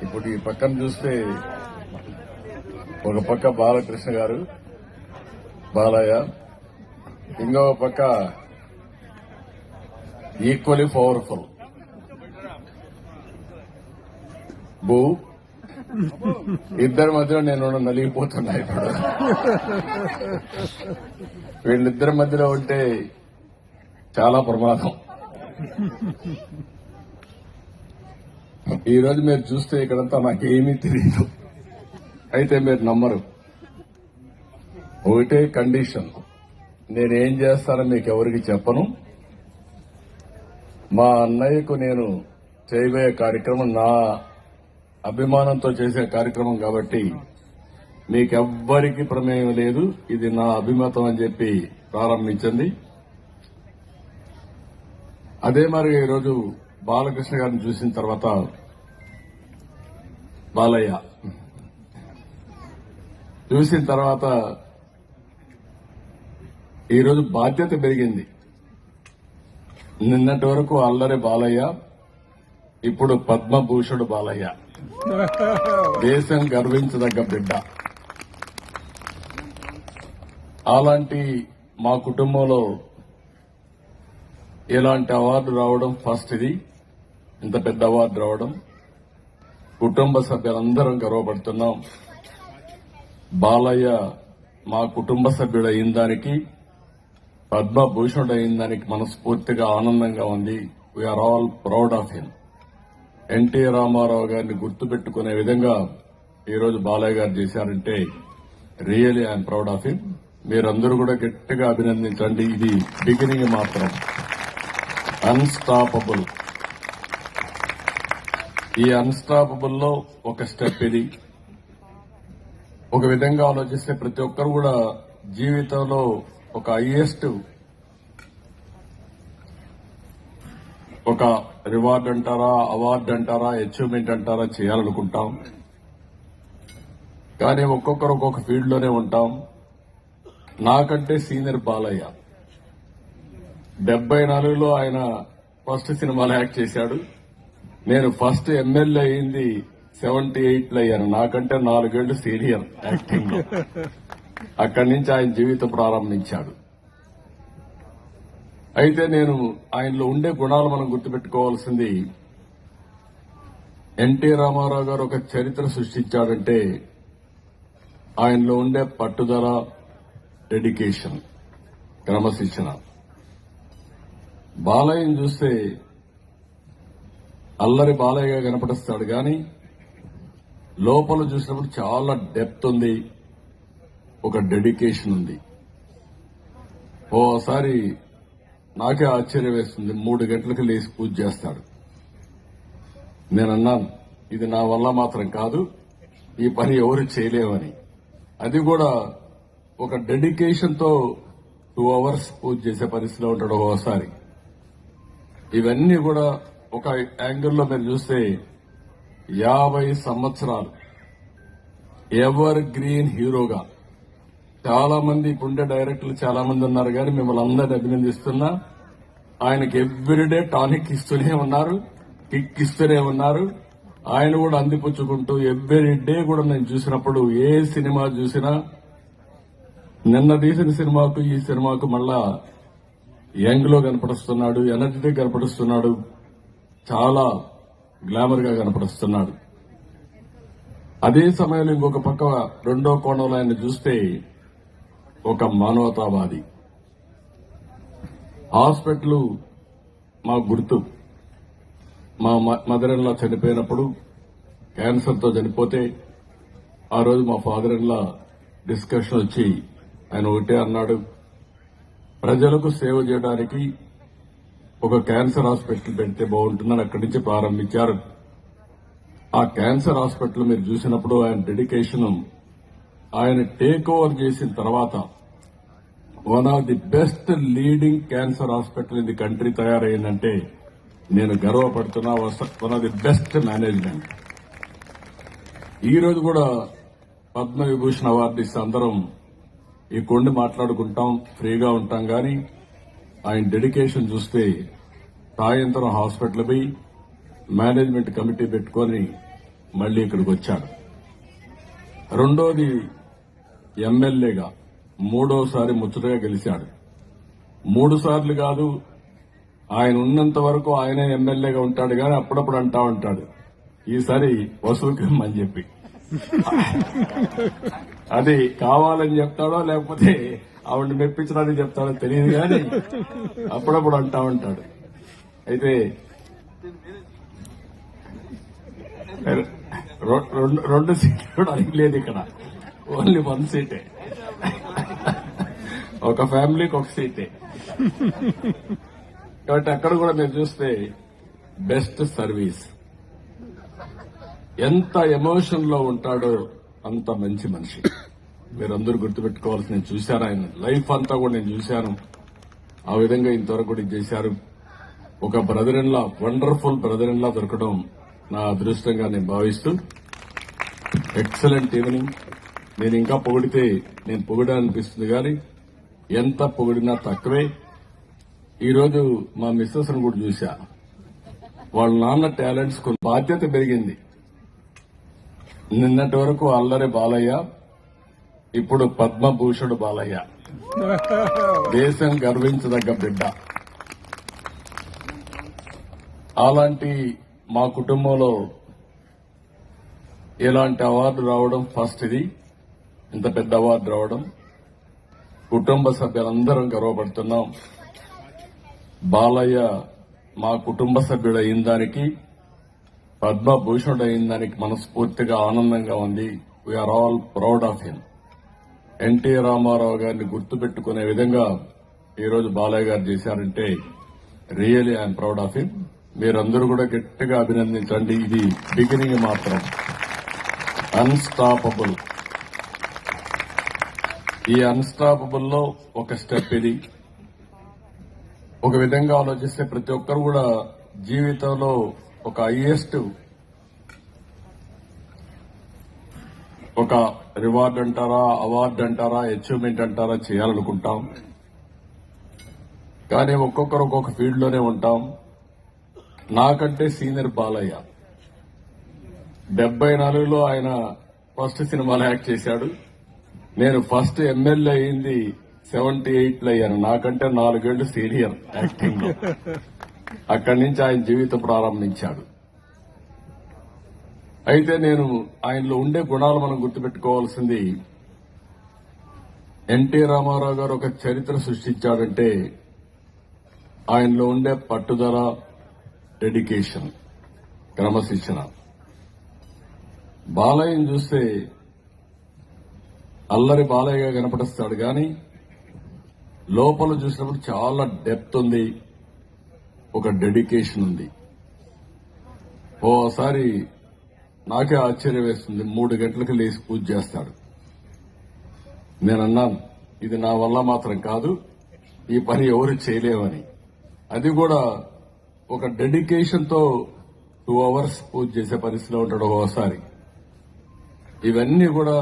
ఇప్పుడు ఈ పక్కన చూస్తే ఒక పక్క బాలకృష్ణ గారు బాలయ్య, ఇంకో పక్క ఈక్వలీ పవర్ఫుల్ భూ. ఇద్దరి మధ్యలో నేను నలిగిపోతున్నా. ఇప్పుడు వీళ్ళిద్దరి మధ్యలో ఉంటే చాలా ప్రమాదం. ఈ రోజు మీరు చూస్తే ఇక్కడంతా నాకేమీ తెలియదు. అయితే మీరు నమ్మరు. ఒకటే కండిషన్, నేనేం చేస్తానో మీకు ఎవరికి చెప్పను. మా అన్నయ్యకు నేను చేయబోయే కార్యక్రమం నా అభిమానంతో చేసే కార్యక్రమం కాబట్టి మీకెవ్వరికి ప్రమేయం లేదు. ఇది నా అభిమతం అని చెప్పి ప్రారంభించింది. అదే మరి ఈరోజు బాలకృష్ణ గారిని చూసిన తర్వాత బాలయ్య చూసిన తర్వాత ఈరోజు బాధ్యత పెరిగింది. నిన్నటి వరకు అల్లరి బాలయ్య, ఇప్పుడు పద్మభూషణుడు బాలయ్య, దేశం గర్వించదగ్గ బిడ్డ. అలాంటి మా కుటుంబంలో ఇలాంటి అవార్డు రావడం ఫస్ట్. ఇది ఇంత పెద్ద అవార్డు రావడం కుటుంబ సభ్యులందరం గర్వపడుతున్నాం. బాలయ్య మా కుటుంబ సభ్యుడు అయిన దానికి, పద్మభూషణుడు అయిన దానికి మనస్ఫూర్తిగా ఆనందంగా ఉంది. We are all proud of him. NT Rama Rao గారిని గుర్తుపెట్టుకునే విధంగా ఈరోజు బాలయ్య గారు చేశారంటే really I'm proud of him. మీరందరూ కూడా గట్టిగా అభినందించండి. ఇది బిగినింగ్ మాత్రం. అన్స్టాపబుల్. ఈ అన్స్టాపబుల్ లో ఒక స్టెప్ ఇది. ఒక విధంగా ఆలోచిస్తే ప్రతి ఒక్కరు కూడా జీవితంలో ఒక హైయెస్ట్ ఒక రివార్డ్ అంటారా, అవార్డు అంటారా, అచీవ్మెంట్ అంటారా చేయాలనుకుంటాం. కానీ ఒక్కొక్కరు ఒక్కొక్క ఫీల్డ్ లోనే ఉంటాం. నాకంటే సీనియర్ బాలయ్య 74లో ఆయన ఫస్ట్ సినిమాలో యాక్ట్ చేశాడు. నేను ఫస్ట్ ఎమ్మెల్యే అయింది 78లో అయ్యాను. నాకంటే 4 ఏళ్లు సీనియర్ యాక్టింగ్ లో. అక్కడి నుంచి ఆయన జీవితం ప్రారంభించాడు. అయితే నేను ఆయనలో ఉండే గుణాలు మనం గుర్తుపెట్టుకోవాల్సింది, ఎన్టీ రామారావు గారు ఒక చరిత్ర సృష్టించాడంటే ఆయనలో ఉండే పట్టుదల, డెడికేషన్, క్రమశిక్షణ. బాలయ్యని చూస్తే అల్లరి బాలయ్యగా కనపడిస్తాడు కానీ లోపల చూసినప్పుడు చాలా డెప్త్ ఉంది, ఒక డెడికేషన్ ఉంది. ఓసారి నాకే ఆశ్చర్యం వేస్తుంది. 3 గంటలకు లేచి పూజ చేస్తాడు. నేనన్నాను, ఇది నా వల్ల మాత్రం కాదు, ఈ పని ఎవరు చేయలేమని. అది కూడా ఒక డెడికేషన్ తో 2 hours పూజ చేసే పరిస్థితిలో ఉంటాడు ఒకసారి. ఇవన్నీ కూడా ఒక యాంగిల్లో మీరు చూస్తే 50 సంవత్సరాలు ఎవర్ గ్రీన్ హీరోగా చాలా మంది ఇప్పుండే డైరెక్టర్లు చాలా మంది ఉన్నారు కానీ మిమ్మల్ని అందరినీ అభినందిస్తున్నా. ఆయనకి ఎవ్రీడే టానిక్ ఇస్తూనే ఉన్నారు, కిక్ ఇస్తూనే ఉన్నారు. ఆయన కూడా అందిపుచ్చుకుంటూ ఎవ్రీడే కూడా నేను చూసినప్పుడు ఏ సినిమా చూసినా నిన్న తీసిన సినిమాకు ఈ సినిమాకు మళ్ళా యంగ్ లో కనపడుస్తున్నాడు, ఎనర్జెటిక్ కనపడుస్తున్నాడు, చాలా గ్లామర్ గా కనపడుస్తున్నాడు. అదే సమయంలో ఇంకొక పక్క రెండో కోణంలో ఆయన చూస్తే ఒక మానవతావాది. హాస్పిటల్ మా గుర్తు. మా మదర్ ఇన్ లా చనిపోయినప్పుడు, క్యాన్సర్ తో చనిపోతే ఆ రోజు మా ఫాదర్ ఇన్ లా డిస్కషన్ వచ్చి ఆయన ఒకటే అన్నాడు, ప్రజలకు సేవ చేయడానికి ఒక క్యాన్సర్ హాస్పిటల్ పెడితే బాగుంటుందని అక్కడి నుంచి ప్రారంభించారు. ఆ క్యాన్సర్ హాస్పిటల్ మీరు చూసినప్పుడు ఆయన డెడికేషన్, ఆయన టేక్ ఓవర్ చేసిన తర్వాత one of the best leading cancer hospital in the country తయారైందంటే నేను గర్వపడుతున్నా. One of the best management. ఈ రోజు కూడా పద్మవిభూషణ్ అవార్డు ఇస్తే అందరం ఈ కొండి మాట్లాడుకుంటాం, ఫ్రీగా ఉంటాం. కానీ ఆయన డెడికేషన్ చూస్తే సాయంత్రం హాస్పిటల్ పోయి మేనేజ్మెంట్ కమిటీ పెట్టుకుని మళ్లీ ఇక్కడికి వచ్చాడు. రెండోది ఎమ్మెల్యేగా మూడోసారి ముచ్చటగా గెలిచాడు. 3 సార్లు కాదు, ఆయన ఉన్నంత వరకు ఆయనే ఎమ్మెల్యేగా ఉంటాడు కానీ అప్పుడప్పుడు అంటా ఉంటాడు ఈసారి వసూలుకమ్మని చెప్పి. అది కావాలని చెప్తాడో లేకపోతే ఆవిడ మెప్పించడానికి చెప్తాడో తెలియదు కానీ అప్పుడప్పుడు అంటా ఉంటాడు. అయితే రెండు సీట్లు కూడా అడిగలేదు ఇక్కడ, ఓన్లీ 1 సీటే. ఒక ఫ్యామిలీకి 1 సీటే. కాబట్టి అక్కడ కూడా మీరు చూస్తే బెస్ట్ సర్వీస్. ఎంత ఎమోషన్ లో ఉంటాడో అంత మంచి మనిషి. మీరందరూ గుర్తుపెట్టుకోవాల్సి, నేను చూశాను ఆయన లైఫ్ అంతా కూడా నేను చూశాను. ఆ విధంగా ఇంతవరకు కూడా చేశారు. ఒక brother in law, wonderful brother in law దొరకడం నా అదృష్టంగా నేను భావిస్తూ, ఎక్సలెంట్ ఈవినింగ్. నేను ఇంకా పొగిడితే నేను పొగిడాలనిపిస్తుంది కానీ ఎంత పొగిడినా తక్కువే. ఈరోజు మా మిస్సెస్ ను కూడా చూశా. వాళ్ళ నాన్న టాలెంట్స్ కొన్ని బాధ్యత పెరిగింది. నిన్నటి వరకు అల్లరి బాలయ్య, ఇప్పుడు పద్మభూషణుడు బాలయ్య. దేశం గర్వించదగ్గ బిడ్డ. అలాంటి మా కుటుంబంలో ఇలాంటి అవార్డు రావడం ఫస్ట్. ఇది ఇంత పెద్ద అవార్డు రావడం కుటుంబ సభ్యులందరం గర్వపడుతున్నాం. బాలయ్య మా కుటుంబ సభ్యుడు అయిన దానికి, పద్మభూషణుడు అయిన దానికి మనస్ఫూర్తిగా ఆనందంగా ఉంది. We are all proud of him. NT Rama Rao గారిని గుర్తుపెట్టుకునే విధంగా ఈరోజు బాలయ్య గారు చేశారంటే really I'm proud of him. మీరందరూ కూడా గట్టిగా అభినందించండి. ఇది బిగినింగ్ మాత్రం. అన్స్టాపబుల్. ఈ అన్స్టాపబుల్ లో ఒక స్టెప్ ఇది. ఒక విధంగా ఆలోచిస్తే ప్రతి ఒక్కరు కూడా జీవితంలో ఒక హైయెస్ట్ ఒక రివార్డ్ అంటారా, అవార్డు అంటారా, అచీవ్మెంట్ అంటారా చేయాలనుకుంటాం. కానీ ఒక్కొక్కరు ఒక్కొక్క ఫీల్డ్ లోనే ఉంటాం. నాకంటే సీనియర్ బాలయ్య 74లో ఆయన ఫస్ట్ సినిమాలో యాక్ట్ చేశాడు. నేను ఫస్ట్ ఎమ్మెల్యే అయింది 78లో అయ్యాను. నాకంటే 4 ఏళ్లు సీనియర్ యాక్టింగ్ లో. అక్కడి నుంచి ఆయన జీవితం ప్రారంభించాడు. అయితే నేను ఆయనలో ఉండే గుణాలు మనం గుర్తుపెట్టుకోవాల్సింది, ఎన్టీ రామారావు గారు ఒక చరిత్ర సృష్టించాడంటే ఆయనలో ఉండే పట్టుదల, డెడికేషన్, క్రమశిక్షణ. బాలయ్యను చూస్తే అల్లరి బాలయ్యగా కనపడిస్తాడు కానీ లోపల చూసినప్పుడు చాలా డెప్త్ ఉంది, ఒక డెడికేషన్ ఉంది. ఓసారి నాకే ఆశ్చర్యం వేస్తుంది, 3 గంటలకు లేచి పూజ చేస్తాడు. నేనన్నాను ఇది నా వల్ల మాత్రం కాదు, ఈ పని ఎవరు చేయలేమని. అది కూడా ఒక డెడికేషన్ తో 2 hours పూజ చేసే పరిస్థితిలో ఉంటాడు ఒక్కోసారి. ఇవన్నీ కూడా